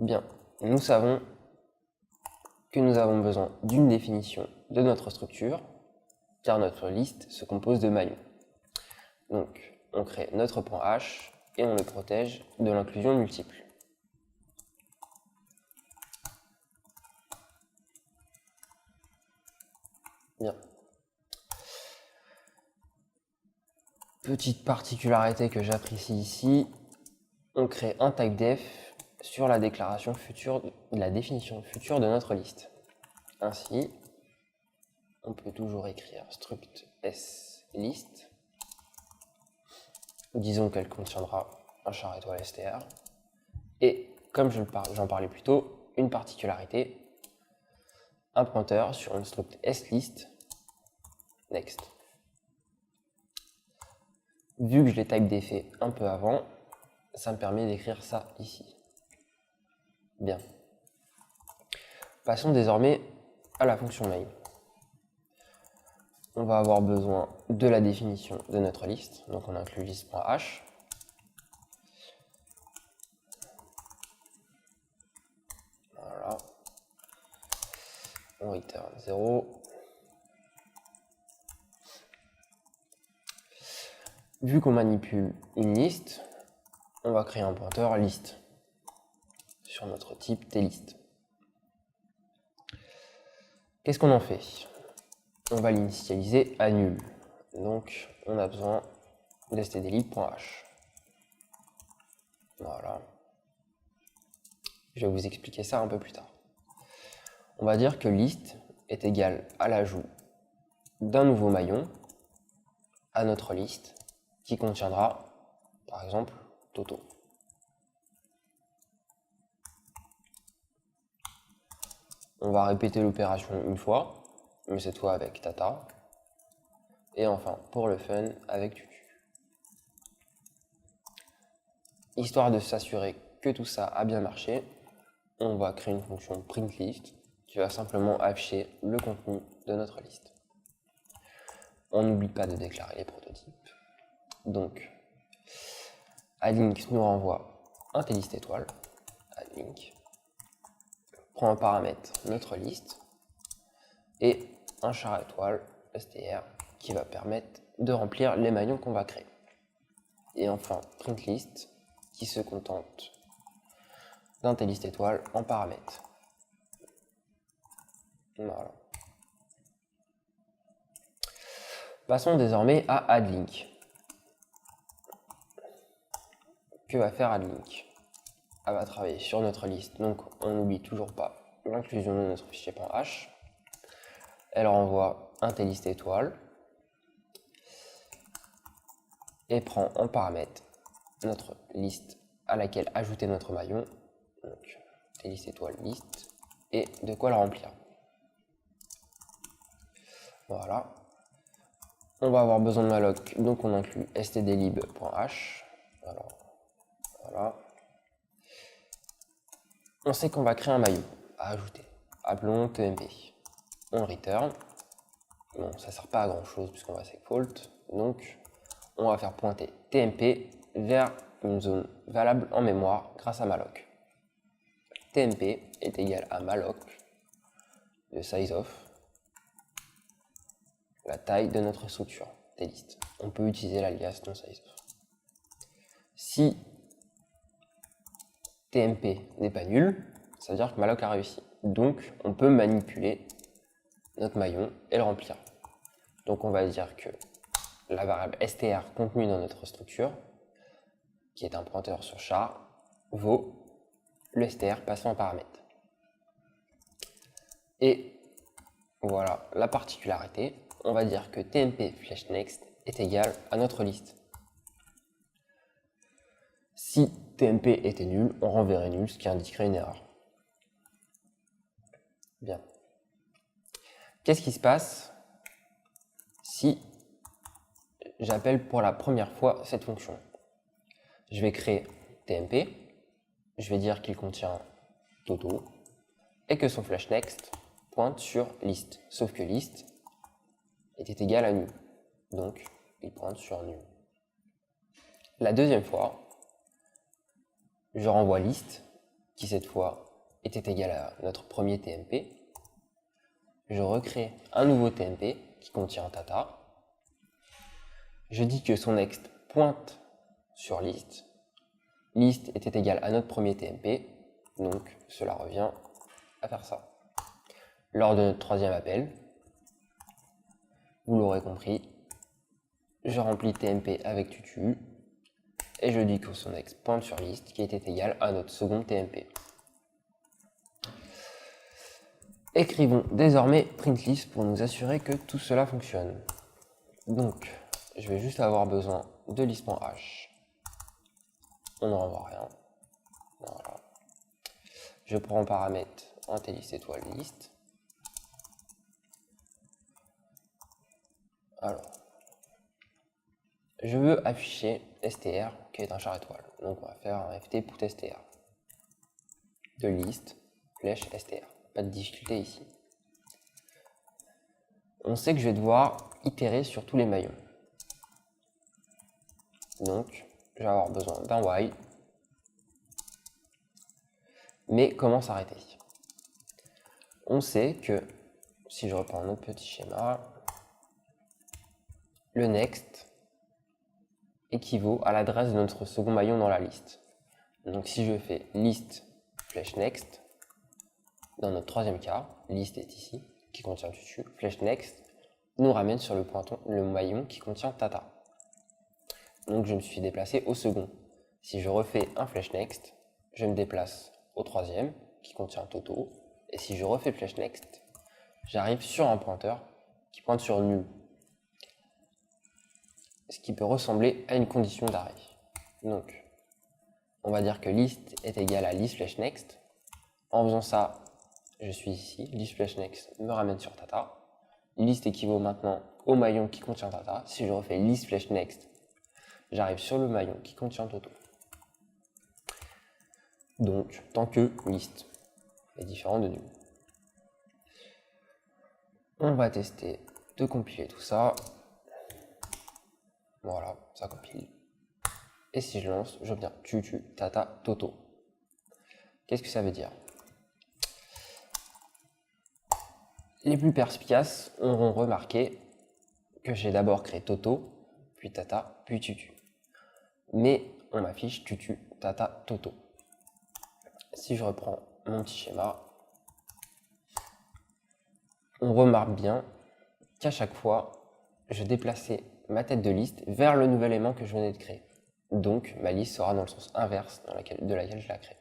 Bien, nous savons que nous avons besoin d'une définition de notre structure, car notre liste se compose de maillons. Donc, on crée notre point H et on le protège de l'inclusion multiple. Bien. Petite particularité que j'apprécie ici, on crée un typedef sur la déclaration future, la définition future de notre liste. Ainsi, on peut toujours écrire struct slist. Disons qu'elle contiendra un char étoile str. Et comme j'en parlais plus tôt, une particularité, un pointeur sur une struct slist next. Vu que je l'ai typedefé un peu avant, ça me permet d'écrire ça ici. Bien. Passons désormais à la fonction main. On va avoir besoin de la définition de notre liste. Donc on inclut list.h. Voilà. On return 0. Vu qu'on manipule une liste, on va créer un pointeur list sur notre type tList. Qu'est-ce qu'on en fait? On va l'initialiser à nul. Donc, on a besoin de stdlib.h. Voilà. Je vais vous expliquer ça un peu plus tard. On va dire que list est égal à l'ajout d'un nouveau maillon à notre liste qui contiendra, par exemple, Toto. On va répéter l'opération une fois, mais cette fois avec Tata. Et enfin, pour le fun, avec Tutu. Histoire de s'assurer que tout ça a bien marché, on va créer une fonction printList qui va simplement afficher le contenu de notre liste. On n'oublie pas de déclarer les prototypes. Donc, addLink nous renvoie un tList étoile. addLink prend en paramètre notre liste et un char étoile str qui va permettre de remplir les maillons qu'on va créer. Et enfin, printList qui se contente d'un tList étoile en paramètre. Voilà. Passons désormais à addLink. Que va faire addLink? Elle va travailler sur notre liste, donc on n'oublie toujours pas l'inclusion de notre fichier .h. Elle renvoie un tList étoile et prend en paramètre notre liste à laquelle ajouter notre maillon, donc tList étoile liste, et de quoi la remplir. Voilà. On va avoir besoin de malloc, donc on inclut stdlib.h. Voilà. On sait qu'on va créer un maillon à ajouter. Appelons tmp. On return. Bon, ça ne sert pas à grand chose puisqu'on va segfault. Donc, on va faire pointer tmp vers une zone valable en mémoire grâce à malloc. tmp est égal à malloc de sizeof, la taille de notre structure, tList. On peut utiliser l'alias non-sizeof. Si tmp n'est pas nul, ça veut dire que malloc a réussi. Donc, on peut manipuler notre maillon et le remplir. Donc, on va dire que la variable str contenue dans notre structure, qui est un pointeur sur char, vaut le str passant en paramètre. Et voilà la particularité. On va dire que tmp flèche next est égal à notre liste. Si tmp était nul, on renverrait nul, ce qui indiquerait une erreur. Bien. Qu'est-ce qui se passe si j'appelle pour la première fois cette fonction? Je vais créer tmp, je vais dire qu'il contient Toto, et que son flash next pointe sur list, sauf que list était égal à nul, donc il pointe sur nul. La deuxième fois, je renvoie list qui cette fois était égal à notre premier TMP. Je recrée un nouveau TMP qui contient Tata. Je dis que son next pointe sur list. List était égal à notre premier TMP, donc cela revient à faire ça. Lors de notre troisième appel, vous l'aurez compris, je remplis TMP avec tutu et je dis que son next pointe sur list qui était égal à notre second TMP. Écrivons désormais print list pour nous assurer que tout cela fonctionne. Donc, je vais juste avoir besoin de list.h. On ne renvoie rien. Voilà. Je prends en paramètre IntelliList étoile list. Alors, je veux afficher str qui est un char étoile. Donc on va faire un ft put str de list flèche str. Pas de difficulté ici. On sait que je vais devoir itérer sur tous les maillons. Donc je vais avoir besoin d'un while. Mais comment s'arrêter? On sait que si je reprends notre petit schéma, le next équivaut à l'adresse de notre second maillon dans la liste. Donc si je fais list flèche next, dans notre troisième cas, list est ici, qui contient tutu, flèche next nous ramène sur le maillon qui contient tata. Donc je me suis déplacé au second. Si je refais un flèche next, je me déplace au troisième qui contient toto. Et si je refais flèche next, j'arrive sur un pointeur qui pointe sur nul. Ce qui peut ressembler à une condition d'arrêt. Donc, on va dire que list est égal à list flèche next. En faisant ça, je suis ici, list flèche next me ramène sur tata. List équivaut maintenant au maillon qui contient tata. Si je refais list flèche next, j'arrive sur le maillon qui contient toto. Donc, tant que list est différent de nul. On va tester de compiler tout ça. Voilà, ça compile. Et si je lance, j'obtiens tutu, tata, toto. Qu'est-ce que ça veut dire? Les plus perspicaces auront remarqué que j'ai d'abord créé toto, puis tata, puis tutu. Mais on m'affiche tutu, tata, toto. Si je reprends mon petit schéma, on remarque bien qu'à chaque fois, je déplaçais ma tête de liste vers le nouvel élément que je venais de créer. Donc, ma liste sera dans le sens inverse de laquelle je la crée.